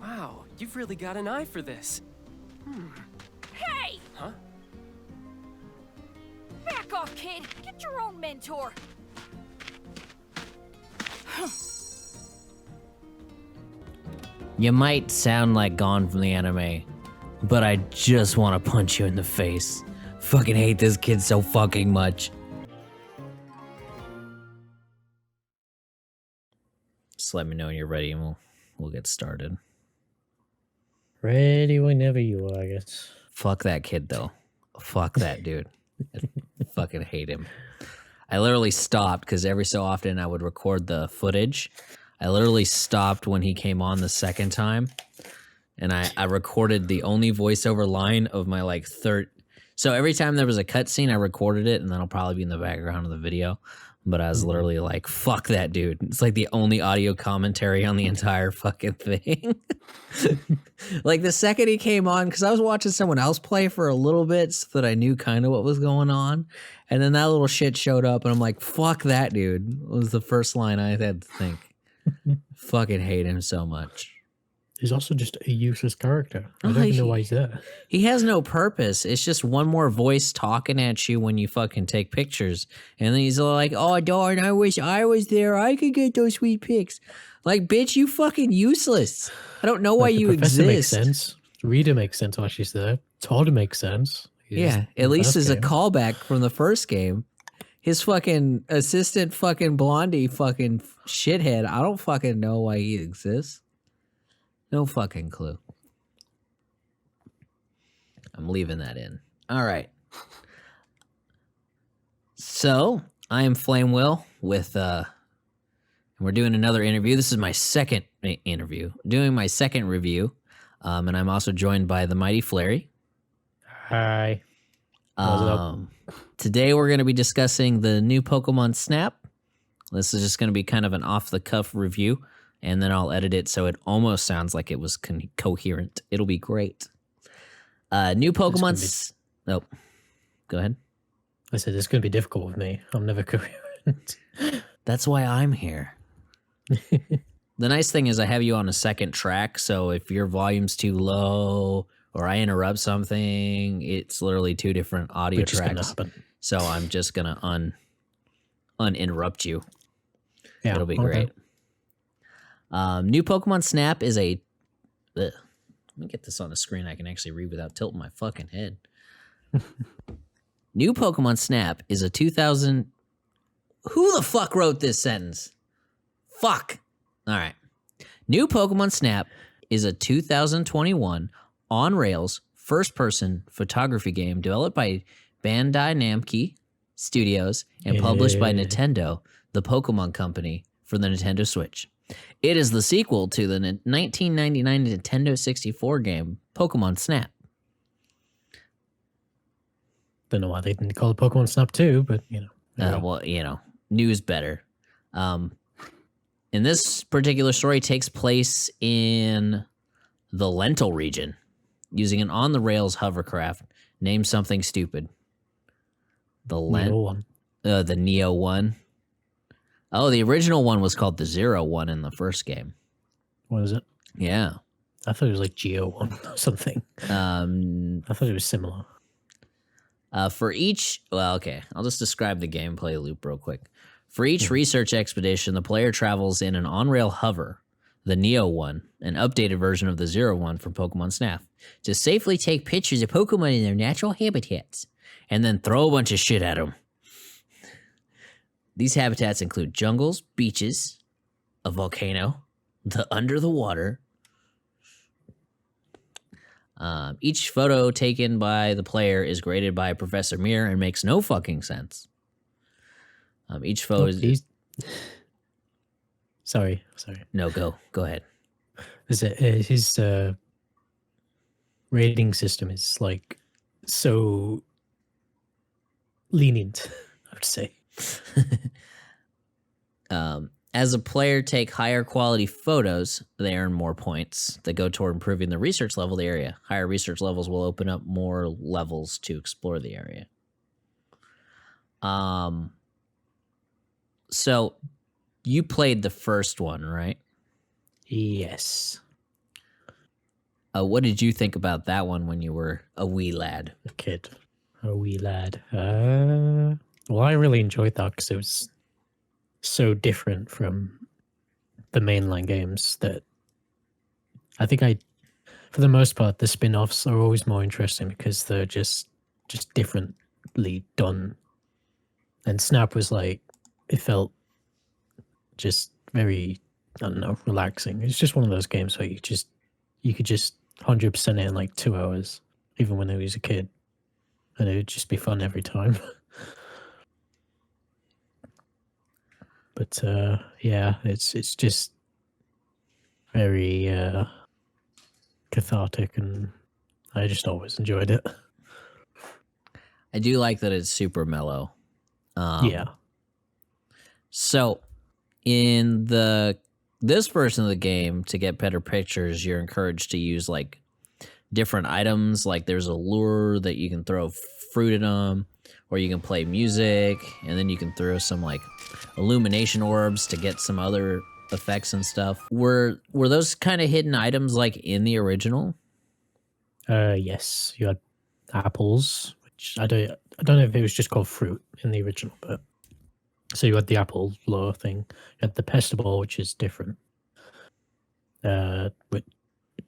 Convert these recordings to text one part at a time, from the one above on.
Wow, you've really got an eye for this. Hey! Huh? Back off, kid. Get your own mentor. You might sound like Gone from the anime, but I just want to punch you in the face. Fucking hate this kid so fucking much. Just let me know when you're ready and we'll get started. Ready whenever you are, I guess. Fuck that kid though. Fuck that dude. I fucking hate him. I literally stopped because every so often I would record the footage. I literally stopped when he came on the second time, and I recorded the only voiceover line of my like third. So every time there was a cutscene, I recorded it, and then I'll probably be in the background of the video. But I was literally like, fuck that dude. It's like the only audio commentary on the entire fucking thing. Like the second he came on, because I was watching someone else play for a little bit so that I knew kind of what was going on. And then that little shit showed up, and I'm like, fuck that dude. Was the first line I had to think. Fucking hate him so much. He's also just a useless character. I don't even know why he's there. He has no purpose. It's just one more voice talking at you when you fucking take pictures. And then he's like, oh, darn, I wish I was there. I could get those sweet pics. Like, bitch, you fucking useless. I don't know why you Professor exist. makes sense. Reader makes sense why she's there. Todd makes sense. Yeah, at least as a callback from the first game. His fucking assistant fucking blondie fucking shithead. I don't fucking know why he exists. No fucking clue. I'm leaving that in. All right. So, I am Flame Will with, and we're doing another interview. This is my second interview. Doing my second review. And I'm also joined by the mighty Flarey. Hi. What's up? Today we're going to be discussing the new Pokemon Snap. This is just going to be kind of an off-the-cuff review, and then I'll edit it so it almost sounds like it was coherent. It'll be great. New Pokemon... Nope. Go ahead. I said it's going to be difficult with me. I'm never coherent. That's why I'm here. The nice thing is I have you on a second track, so if your volume's too low or I interrupt something, it's literally two different audio Which tracks. is gonna happen. So I'm just going to uninterrupt you. Yeah, It'll be great. New Pokemon Snap is a... Let me get this on the screen I can actually read without tilting my fucking head. New Pokemon Snap is a 2000... Who the fuck wrote this sentence? Fuck. All right. New Pokemon Snap is a 2021 on-rails first-person photography game developed by Bandai Namco Studios and published by Nintendo, the Pokemon Company, for the Nintendo Switch. It is the sequel to the 1999 Nintendo 64 game Pokemon Snap. Don't know why they didn't call it Pokemon Snap 2, but, you know. Well, you know, news better. And this particular story takes place in the Lentil region, using an on-the-rails hovercraft named something stupid. The Neo one. The Neo one. Oh, the original one was called the Zero one in the first game. What is it? Yeah. I thought it was like Geo one or something. I thought it was similar. For each... Well, okay. I'll just describe the gameplay loop real quick. For each research expedition, the player travels in an on-rail hover, the Neo one, an updated version of the Zero one from Pokemon Snap, to safely take pictures of Pokemon in their natural habitats, and then throw a bunch of shit at them. These habitats include jungles, beaches, a volcano, the under the water. Each photo taken by the player is graded by Professor Mir and makes no fucking sense. Each photo is... Sorry. No, go ahead. His rating system is like so lenient, I would say. As a player take higher quality photos, they earn more points that go toward improving the research level of the area. Higher research levels will open up more levels to explore the area. So you played the first one, right? Yes. What did you think about that one when you were a wee lad? A kid, a wee lad. Well, I really enjoyed that because it was so different from the mainline games that I think for the most part, the spin-offs are always more interesting because they're just differently done. And Snap was like, it felt just very, I don't know, relaxing. It's just one of those games where you could just 100% it in like 2 hours, even when I was a kid, and it would just be fun every time. But yeah, it's just very cathartic, and I just always enjoyed it. I do like that it's super mellow. Yeah. So in this version of the game, to get better pictures, you're encouraged to use like different items. Like there's a lure that you can throw fruit in them, or you can play music, and then you can throw some like illumination orbs to get some other effects and stuff. Were those kind of hidden items like in the original? Yes, you had apples, which I don't know if it was just called fruit in the original, but so you had the apple lure thing. You had the pesta ball, which is different. But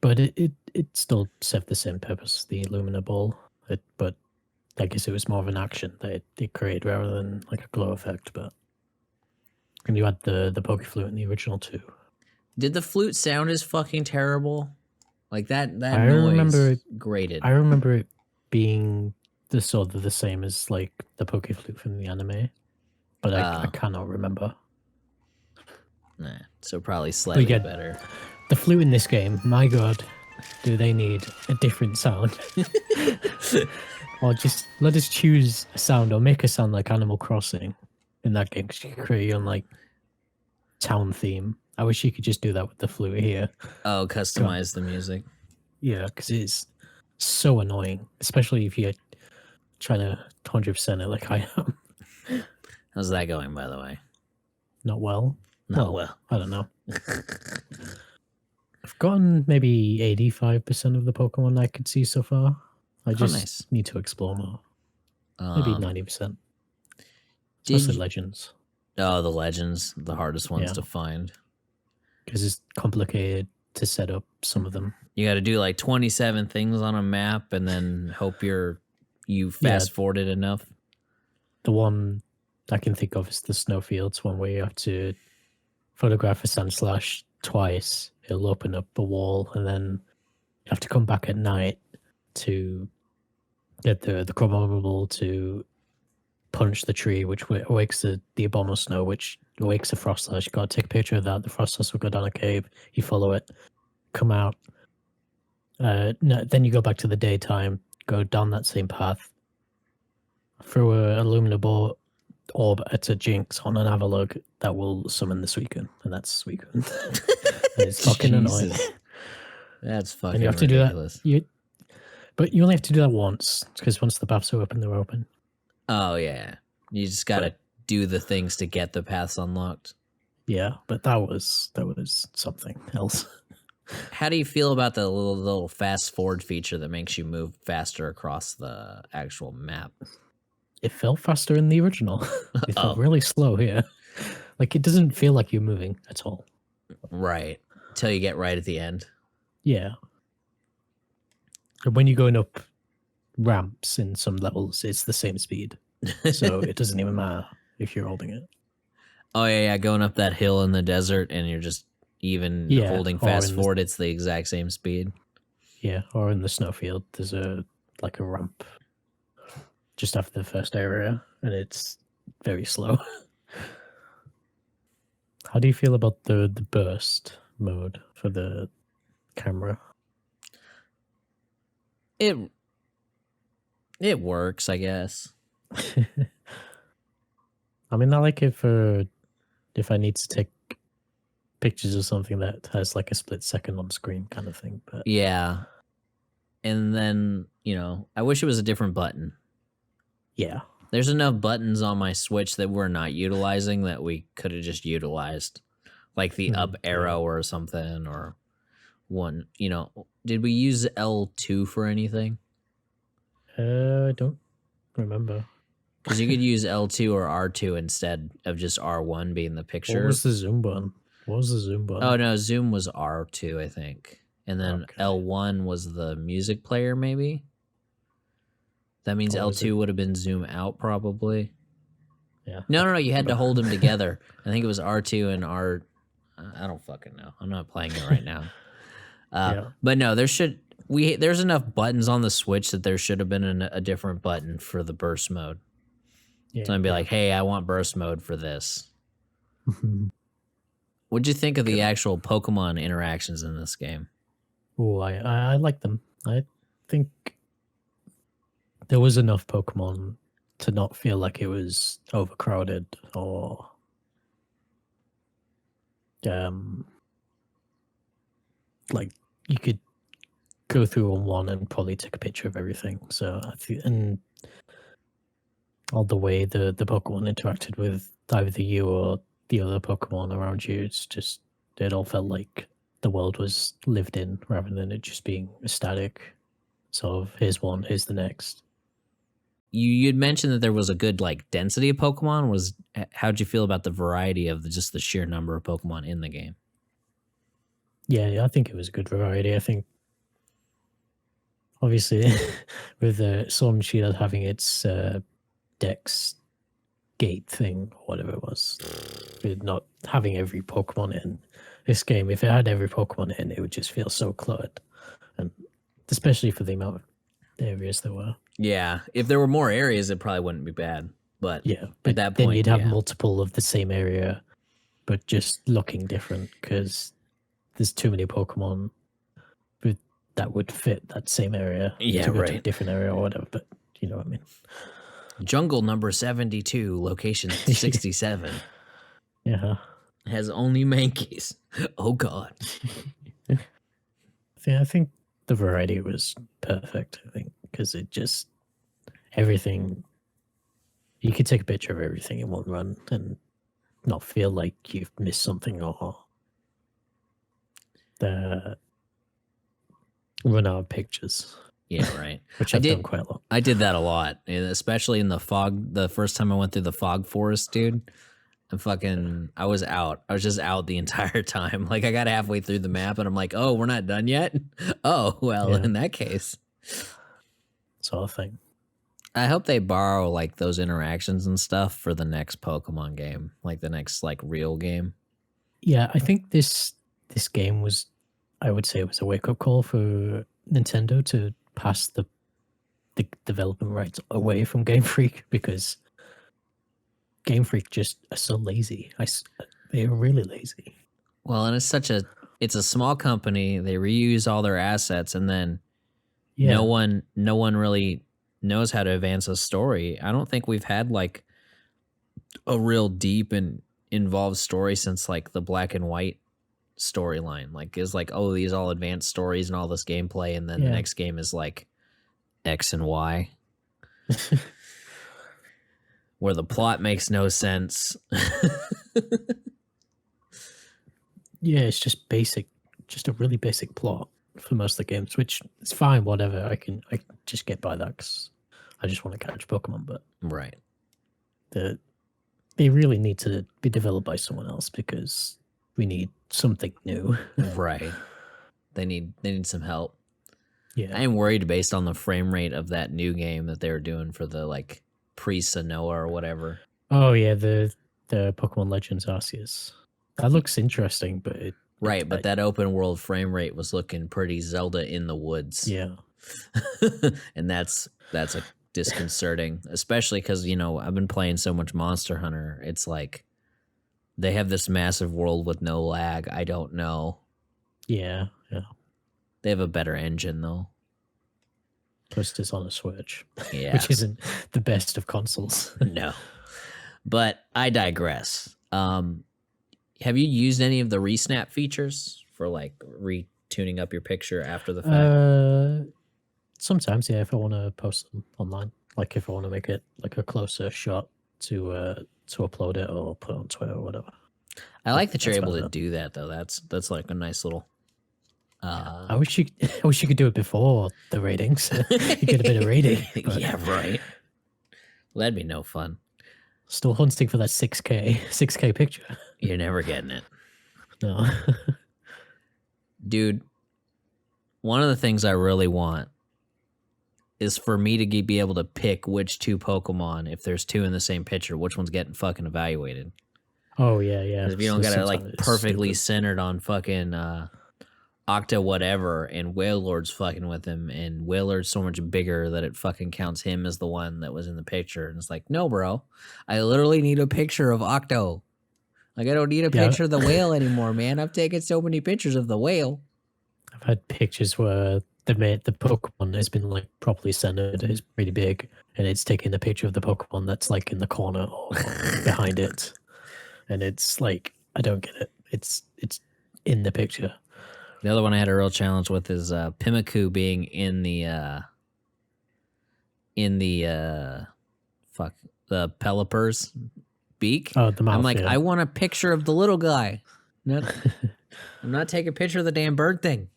it still served the same purpose, the Illumina ball. But I guess it was more of an action that it created rather than like a glow effect. And you had the poke flute in the original too. Did the flute sound as fucking terrible? Like that I noise remember grated. I remember it being the sort of the same as like the poke flute from the anime, but I cannot remember. Nah, so probably slightly better. The flute in this game, my god, do they need a different sound? Or just let us choose a sound or make a sound like Animal Crossing in that game, because you can create your own like town theme. I wish you could just do that with the flute here. Oh, customize the music. Yeah, because it's so annoying, especially if you're trying to 100% it like I am. How's that going, by the way? Not well. Not well. I don't know. I've gotten maybe 85% of the Pokemon I could see so far. I just need to explore more. Maybe 90%. Especially legends. Oh, the legends, the hardest ones to find. Because it's complicated to set up some of them. You got to do like 27 things on a map and then hope you fast forwarded enough. The one I can think of is the Snowfields one, where you have to photograph a Sandslash twice. It'll open up a wall, and then you have to come back at night to get the Chromobable to punch the tree, which wakes the Abomasnow, which wakes the Frostlass. You got to take a picture of that. The Frostlass will go down a cave. You follow it, come out. Then you go back to the daytime, go down that same path, throw a Illuminable orb at a Jinx on an Avalugg that will summon the Suicune, and that's Suicune. And it's fucking annoying. That's fucking and you have ridiculous. To do that. But you only have to do that once, because once the paths are open, they're open. Oh, yeah. You just got to do the things to get the paths unlocked. Yeah, but that was something else. How do you feel about the little fast forward feature that makes you move faster across the actual map? It felt faster in the original. It felt really slow here. Like, it doesn't feel like you're moving at all. Right. Till you get right at the end. Yeah. And when you're going up ramps in some levels, it's the same speed. So it doesn't even matter if you're holding it. Oh, yeah, going up that hill in the desert, and you're just holding fast forward, it's the exact same speed. Yeah, or in the snowfield, there's a ramp just after the first area, and it's very slow. How do you feel about the burst mode for the camera? It works, I guess. I mean, I like it for if I need to take pictures of something that has like a split second on screen kind of thing. But yeah. And then, I wish it was a different button. Yeah. There's enough buttons on my Switch that we're not utilizing that we could have just utilized. Like the up arrow or something, or one. You know, did we use L2 for anything? I don't remember. Because you could use L2 or R2 instead of just R1 being the picture. What was the zoom button? What was the zoom button? Oh no, zoom was R2, I think. And then Okay. L1 was the music player, maybe? That means Or was L2 would have been zoom out, probably. Yeah. No, you had to hold them together. I think it was R2 and R. I don't fucking know. I'm not playing it right now. Yeah. But no, there's enough buttons on the Switch that there should have been a different button for the burst mode. Yeah. So I'd be like, hey, I want burst mode for this. What'd you think of the actual Pokemon interactions in this game? Oh, I like them. I think there was enough Pokemon to not feel like it was overcrowded or like you could go through on one and probably take a picture of everything. So I think, and all the way the Pokemon interacted with either you or the other Pokemon around you, it all felt like the world was lived in rather than it just being a static sort of here's one, here's the next. You'd mentioned that there was a good like density of Pokemon. How'd you feel about the variety of just the sheer number of Pokemon in the game? Yeah, I think it was a good variety. I think obviously with Sword and Shield having its Dex gate thing, or whatever it was, with not having every Pokemon in this game, if it had every Pokemon in, it would just feel so cluttered, and especially for the amount of areas there were. Yeah, if there were more areas, it probably wouldn't be bad. But Yeah, at that then point, you'd have yeah. multiple of the same area, but just looking different because there's too many Pokemon that would fit that same area. Yeah, to go to a right. different area or whatever. But you know what I mean. Jungle number 72, location 67, Yeah. has only Mankeys. Oh God. I think the variety was perfect. I think because it just everything. You could take a picture of everything in one run and not feel like you've missed something or run out of pictures. Yeah, right. Which I've done quite a lot. I did that a lot, and especially in the fog. The first time I went through the fog forest, dude, I was out. I was just out the entire time. Like I got halfway through the map, and I'm like, "Oh, we're not done yet." Oh, well, Yeah. in that case, Sort of thing. I hope they borrow like those interactions and stuff for the next Pokemon game, like the next like real game. Yeah, I think this game was, I would say, it was a wake up call for Nintendo to pass the development rights away from Game Freak because Game Freak just are so lazy. They're really lazy. Well, and it's a small company. They reuse all their assets, and then Yeah. no one really knows how to advance a story. I don't think we've had like a real deep and involved story since like the Black and White storyline. Like is like, oh, these all advanced stories and all this gameplay, and then the next game is like X and Y. Where the plot makes no sense. Yeah, it's just a really basic plot for most of the games, which is fine, whatever. I can just get by that because I just want to catch Pokemon, but Right. they really need to be developed by someone else because we need something new. Right. They need some help. Yeah. I am worried based on the frame rate of that new game that they were doing for the like pre-Sanoa or whatever. Oh yeah, the Pokemon Legends Arceus. That looks interesting, but Right, but that open world frame rate was looking pretty Zelda in the woods. yeah. And that's a disconcerting, especially because I've been playing so much Monster Hunter. It's like they have this massive world with no lag. I don't know. Yeah. They have a better engine though. Plus it's on a Switch. Yeah. Which isn't the best of consoles. No. But I digress. Have you used any of the resnap features for like retuning up your picture after the fact? Sometimes, yeah, if I want to post them online, like if I want to make it like a closer shot to upload it or put it on Twitter or whatever. I like that you're that's able about to it. do that though. That's like a nice little I wish you could do it before the ratings. You get a bit of rating. But Yeah, right. Well, that'd be no fun. still hunting for that 6K picture. You're never getting it. No. Dude, one of the things I really want is for me to be able to pick which two Pokemon, if there's two in the same picture, which one's getting fucking evaluated. Oh yeah. 'Cause if you don't So got it like sometimes it's perfectly stupid. centered on fucking Octa whatever, and Wailord's fucking with him, and Wailord's so much bigger that it fucking counts him as the one that was in the picture. And it's like, no, bro. I literally need a picture of Octo. Like, I don't need a Yeah. picture of the whale anymore, man. I've taken so many pictures of the whale. I've had pictures where the Pokemon has been like properly centered, it's pretty big, and it's taking the picture of the Pokemon that's like in the corner or behind it. And it's like, I don't get it. It's in the picture. The other one I had a real challenge with is Pimiku being in the the Pelipper's beak. Oh, the mouth. I'm like, yeah. I want a picture of the little guy. No, I'm not taking a picture of the damn bird thing.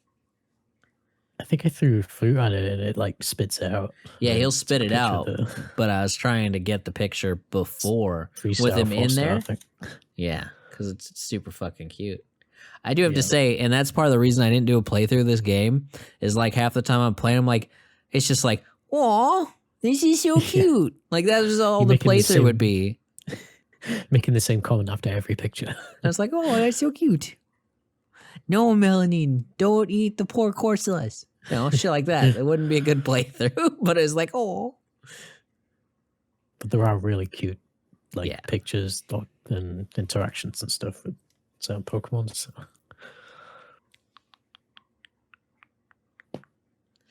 I think I threw fruit at it and it like spits it out. Yeah, And he'll it's a spit it picture of out. the But I was trying to get the picture before 3-star, with him in 4-star, there. I think. Yeah, because it's super fucking cute. I do have to Yeah. say, and that's part of the reason I didn't do a playthrough of this game, is like half the time I'm playing, I'm like, it's just like, aw, this is so cute. Like that was all You're the making the playthrough would same- be. Making the same comment after every picture. I was like, oh, that's so cute. No, Melanin, don't eat the poor Corsolas. You know, shit like that. It wouldn't be a good playthrough, but it's like, oh. But there are really cute like Yeah. pictures and interactions and stuff with some Pokemon. So.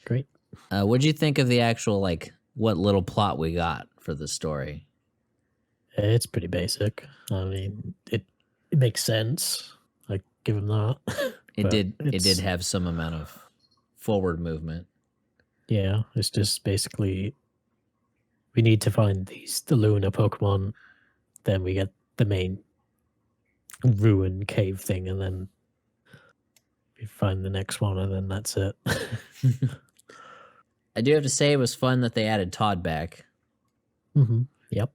Great. What'd you think of the actual, like, what little plot we got for the story? It's pretty basic. I mean, it makes sense. I give him that. It But did it's- have some amount of forward movement. Yeah, it's just basically we need to find the Luna Pokemon, then we get the main ruin cave thing, and then we find the next one, and then that's it. I do have to say it was fun that they added Todd back Yep.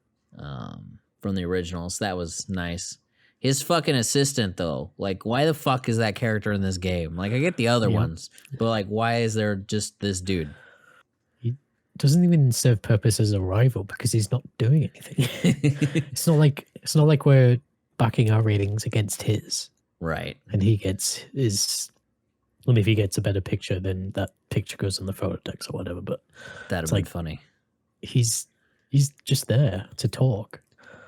from the originals. That was nice. His fucking assistant, though, like, why the fuck is that character in this game? Like, I get the other Yeah. ones, but like, why is there just this dude? He doesn't even serve purpose as a rival because he's not doing anything. It's not like we're backing our ratings against his, Right. and he gets his. Well, if he gets a better picture, then that picture goes on the photo text or whatever. But That'd It's be like- funny. he's just there to talk.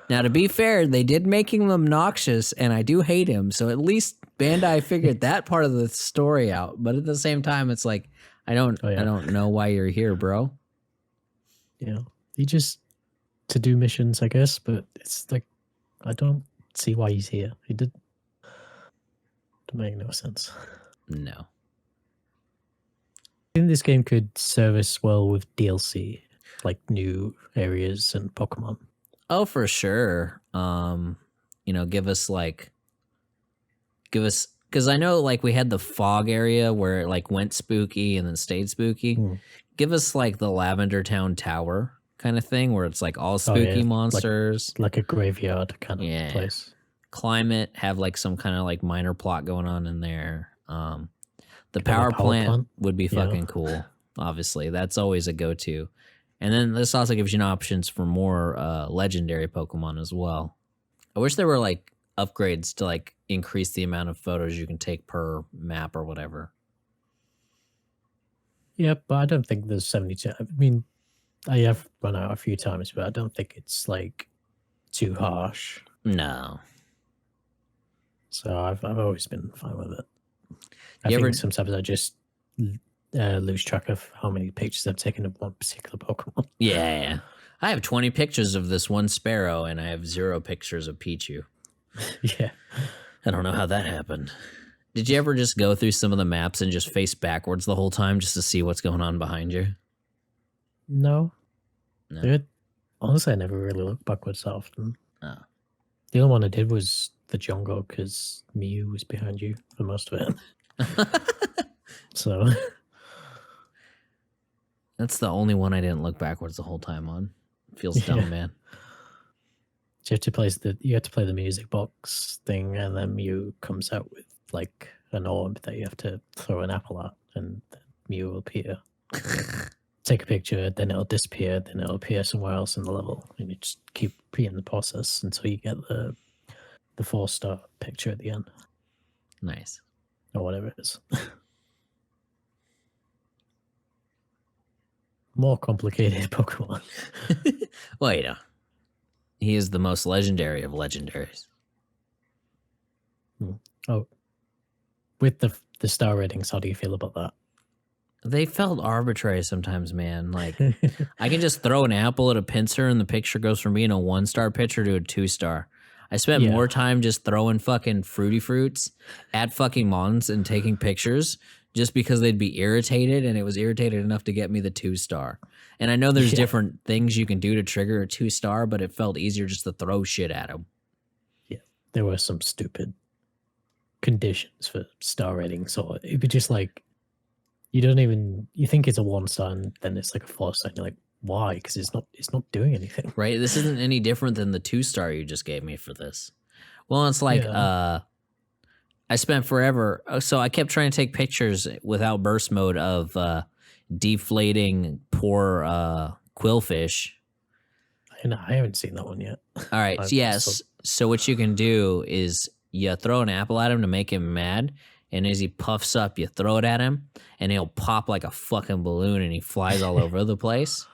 Now, to be fair, they did make him obnoxious, and I do hate him. So at least Bandai figured that part of the story out. But at the same time, it's like, I don't know why you're here, bro. Yeah, he just to do missions, I guess. But it's like I don't see why he's here. He did. To make no sense. No. I think this game could service well with DLC, like new areas and Pokemon. Oh, for sure. Give us because I know like we had the fog area where it like went spooky and then stayed spooky. Hmm. Give us like the Lavender Town Tower kind of thing where it's like all spooky like- monsters. Like a graveyard kind of Yeah. place. Climate, have like some kind of like minor plot going on in there. The Kind of power a power plant plant? would be Yeah. fucking cool. Obviously, that's always a go-to. And then this also gives you options for more legendary Pokemon as well. I wish there were like upgrades to like increase the amount of photos you can take per map or whatever. Yeah, but I don't think there's 72. I mean, I have run out a few times, but I don't think it's like too harsh. No. So I've always been fine with it. I You think ever- sometimes I just lose track of how many pictures I've taken of one particular Pokemon. Yeah. I have 20 pictures of this one sparrow and I have 0 pictures of Pichu. Yeah. I don't know how that happened. Did you ever just go through some of the maps and just face backwards the whole time just to see what's going on behind you? No. No. Honestly, I never really looked backwards often. Oh. The only one I did was the jungle because Mew was behind you for most of it. So That's the only one I didn't look backwards the whole time on. Feels Yeah. dumb, man. you have to play the music box thing, and then Mew comes out with like an orb that you have to throw an apple at, and then Mew will appear. Take a picture, then it'll disappear, then it'll appear somewhere else in the level, and you just keep repeating the process until you get the 4-star picture at the end, Nice. or whatever it is. More complicated Pokemon. Well, you know, he is the most legendary of legendaries. Oh, with the star ratings, how do you feel about that? They felt arbitrary sometimes, man. Like, I can just throw an apple at a pincer and the picture goes from being a 1-star picture to a 2-star. I spent Yeah. more time just throwing fucking fruity fruits at fucking mons and taking pictures just because they'd be irritated, and it was irritated enough to get me the 2-star. And I know there's Yeah. different things you can do to trigger a 2-star, but it felt easier just to throw shit at them. Yeah, there were some stupid conditions for star ratings, so it'd be just like you think it's a 1-star, and then it's like a 4-star, and you're like, why? Because it's not doing anything. Right? This isn't any different than the 2-star you just gave me for this. Well, it's like, Yeah. I spent forever. So I kept trying to take pictures without burst mode of deflating poor quillfish. I haven't seen that one yet. All right. I've Yes. still- So what you can do is you throw an apple at him to make him mad. And as he puffs up, you throw it at him and he'll pop like a fucking balloon and he flies all over the place.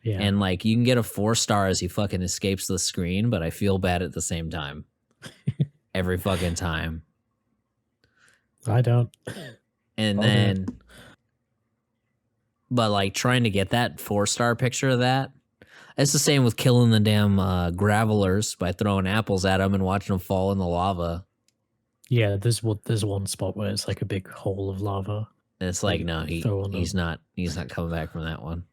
Yeah. And like you can get a 4-star as he fucking escapes the screen, but I feel bad at the same time. Every fucking time. I don't. And Okay. then, but like trying to get that 4-star picture of that, it's the same with killing the damn gravelers by throwing apples at them and watching them fall in the lava. Yeah, there's one spot where it's like a big hole of lava. And it's like, no, Throw on he's not coming back from that one.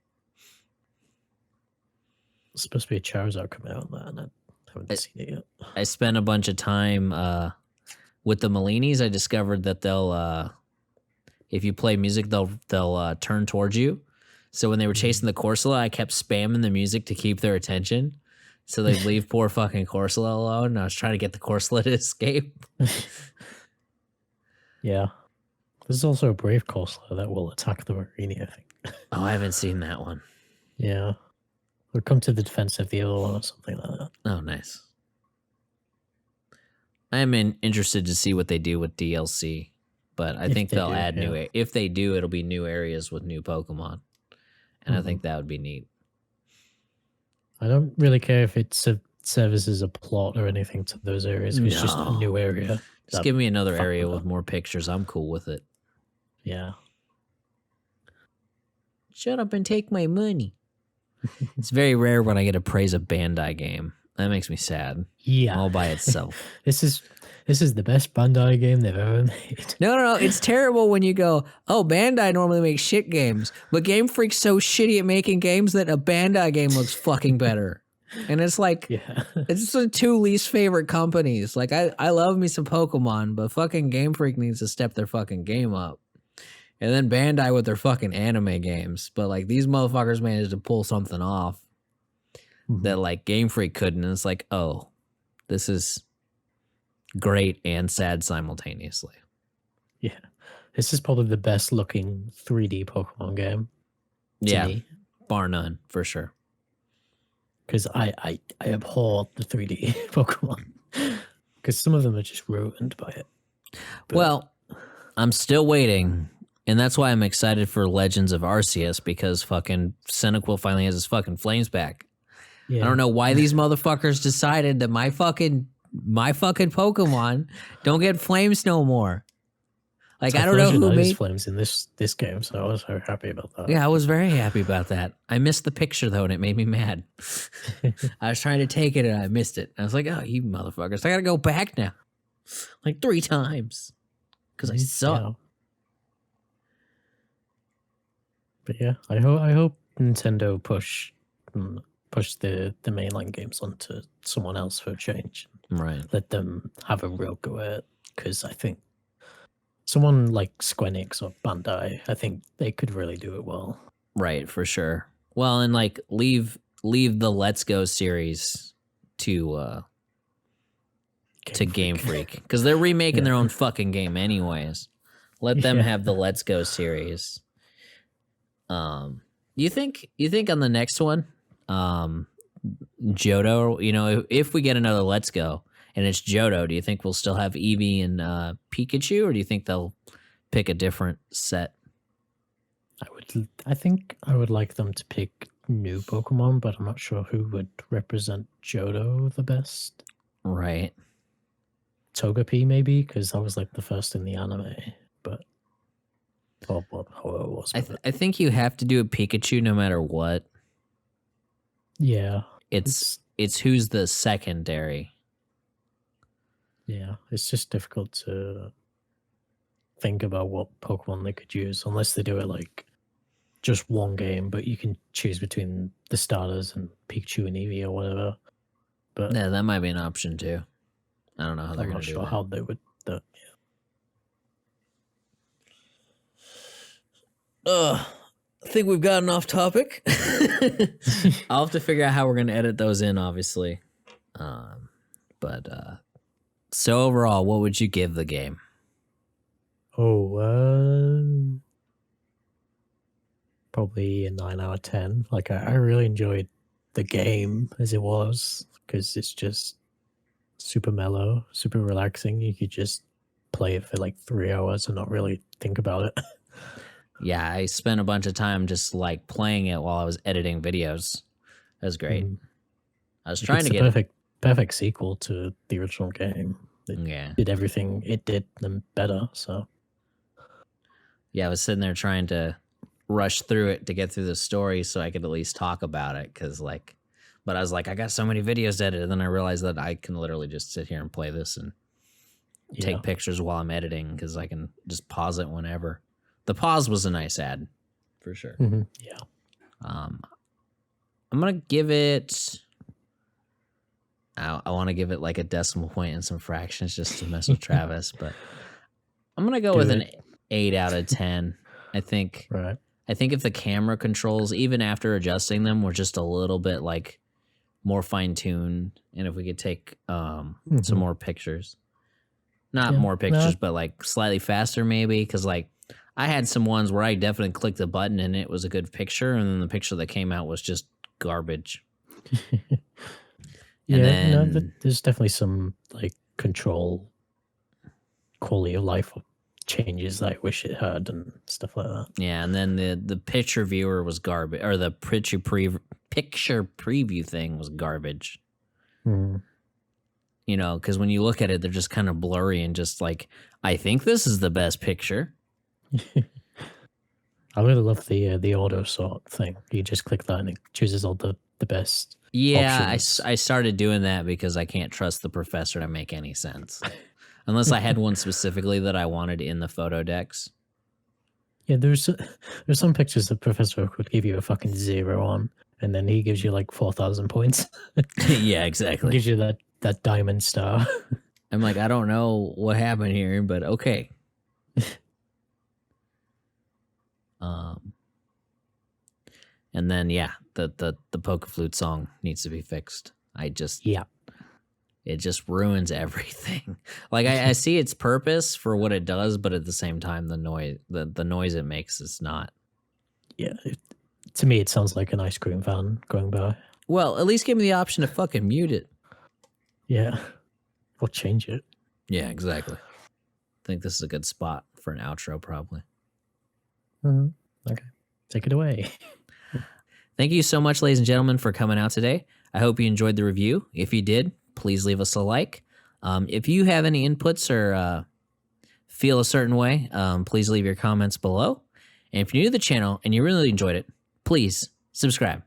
It's supposed to be a Charizard coming out on that, and I haven't seen it yet. I spent a bunch of time with the Malinis. I discovered that they'll, if you play music, they'll turn towards you. So when they were chasing the Corsola, I kept spamming the music to keep their attention. So they'd leave poor fucking Corsola alone. And I was trying to get the Corsola to escape. Yeah. There's also a Brave Corsola that will attack the Marini, I think. Oh, I haven't seen that one. Yeah. Or come to the defense of the other one or something like that. Oh, nice. I am interested to see what they do with DLC, but I If think they they'll do, add new. yeah. If they do, it'll be new areas with new Pokemon, and I think that would be neat. I don't really care if it serves as a plot or anything to those areas. If it's just a No. new area. Just give me another fuck area with with more pictures. I'm cool with it. Yeah. Shut up and take my money. It's very rare when I get to praise a Bandai game. That makes me sad. Yeah. All by itself. This is the best Bandai game they've ever made. No. It's terrible when you go, oh, Bandai normally makes shit games, but Game Freak's so shitty at making games that a Bandai game looks fucking better. And it's like, Yeah. it's the two least favorite companies. Like, I love me some Pokemon, but fucking Game Freak needs to step their fucking game up. And then Bandai with their fucking anime games. But like, these motherfuckers managed to pull something off that like Game Freak couldn't. And it's like, oh, this is great and sad simultaneously. Yeah. This is probably the best looking 3D Pokemon game. Yeah, Me. bar none, for sure. Because I abhor the 3D Pokemon. Because some of them are just ruined by it. But- Well, I'm still waiting, and that's why I'm excited for Legends of Arceus, because fucking Cyndaquil finally has his fucking flames back. Yeah. I don't know why these motherfuckers decided that my fucking Pokemon don't get flames no more. Like, I don't know who made flames in this game, so I was very happy about that. Yeah, I was very happy about that. I missed the picture though, and it made me mad. I was trying to take it and I missed it. I was like, oh, you motherfuckers. I gotta go back now. Like 3 times. Because I suck. Yeah. But yeah, I hope Nintendo push the mainline games onto someone else for a change. Right. Let them have a real go at it, because I think someone like Squenix or Bandai, I think they could really do it well. Right, for sure. Well, and like leave the Let's Go series to Game Freak because they're remaking their own fucking game anyways. Let them have the Let's Go series. You think on the next one, Johto, you know, if we get another Let's Go and it's Johto, do you think we'll still have Eevee and Pikachu, or do you think they'll pick a different set? I think I would like them to pick new Pokemon, but I'm not sure who would represent Johto the best. Right. Togepi maybe, because that was like the first in the anime, but how it was. I think you have to do a Pikachu no matter what. Yeah. It's who's the secondary. Yeah, it's just difficult to think about what Pokemon they could use unless they do it like just one game, but you can choose between the starters and Pikachu and Eevee or whatever. But yeah, that might be an option too. I don't know how they're going to do that. I'm not sure how they would do it. I think we've gotten off topic. I'll have to figure out how we're going to edit those in, obviously. So overall, what would you give the game? Probably a 9 out of 10. Like I really enjoyed the game as it was because it's just super mellow, super relaxing. You could just play it for like 3 hours and not really think about it. Yeah, I spent a bunch of time just like playing it while I was editing videos. That was great. I was trying to get perfect sequel to the original game. It did everything it did and better. So yeah, I was sitting there trying to rush through it to get through the story so I could at least talk about it. But I was like, I got so many videos to edit, and then I realized that I can literally just sit here and play this and take pictures while I'm editing because I can just pause it whenever. The pause was a nice ad, for sure. Yeah. I'm gonna give it. I want to give it like a decimal point and some fractions just to mess with Travis, but I'm gonna go with an 8 out of 10. I think. Right. I think if the camera controls, even after adjusting them, were just a little bit like more fine tuned, and if we could take some more pictures, not more pictures, but like slightly faster, maybe, because like. I had some ones where I definitely clicked the button and it was a good picture, and then the picture that came out was just garbage. There's definitely some like control quality of life changes that I wish it had and stuff like that. Yeah, and then the picture viewer was garbage, or the picture preview thing was garbage. You know, because when you look at it, they're just kind of blurry and just like, I think this is the best picture. I really love the auto sort thing. You just click that and it chooses all the best. Yeah, options. I started doing that because I can't trust the professor to make any sense. Unless I had one specifically that I wanted in the photo decks. Yeah, there's some pictures the professor could give you a fucking 0 on, and then he gives you like 4,000 points. Yeah, exactly. Gives you that diamond star. I'm like, I don't know what happened here, but okay. And then the Poke Flute song needs to be fixed. It just ruins everything. Like I see its purpose for what it does, but at the same time, the noise it makes is not. Yeah, to me, it sounds like an ice cream van going by. Well, at least give me the option to fucking mute it. Yeah, or change it. Yeah, exactly. I think this is a good spot for an outro, probably. Okay, take it away. Thank you so much, ladies and gentlemen, for coming out today. I hope you enjoyed the review. If you did, please leave us a like. If you have any inputs or feel a certain way, please leave your comments below. And if you're new to the channel and you really enjoyed it, please subscribe.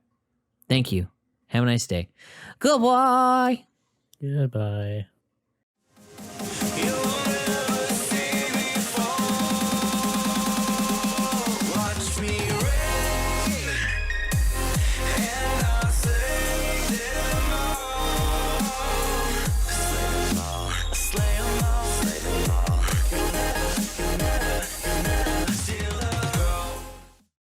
Thank you. Have a nice day. Goodbye. Goodbye.